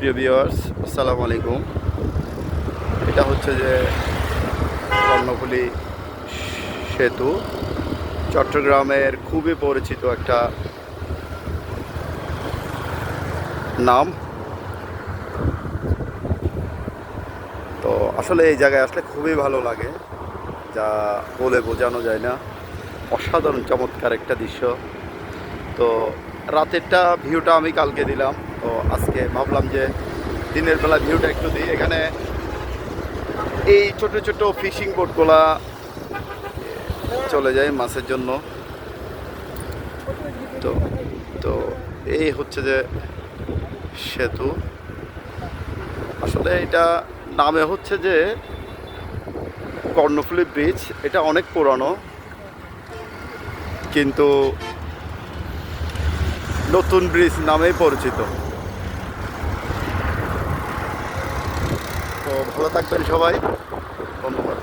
প্রিয় ভিউয়ার্স, আসসালামু আলাইকুম। এটা হচ্ছে যে কর্ণফুলী সেতু, চট্টগ্রামের খুবই পরিচিত একটা নাম। তো আসলে এই জায়গায় আসলে খুবই ভালো লাগে, যা বলে বোঝানো যায় না। অসাধারণ চমৎকার একটা দৃশ্য। তো রাতেরটা ভিউটা আমি কালকে দিলাম, তো আজকে ভাবলাম যে দিনের বেলা ভিউটা একটু দিই। এখানে এই ছোট ছোট ফিশিং বোটগুলা চলে যায় মাছের জন্য। তো তো এই হচ্ছে যে সেতু। আসলে এটা নামে হচ্ছে যে কর্ণফুলী ব্রিজ। এটা অনেক পুরানো, কিন্তু নতুন ব্রিজ নামেই পরিচিত। তো ভালো থাকবেন সবাই, ধন্যবাদ।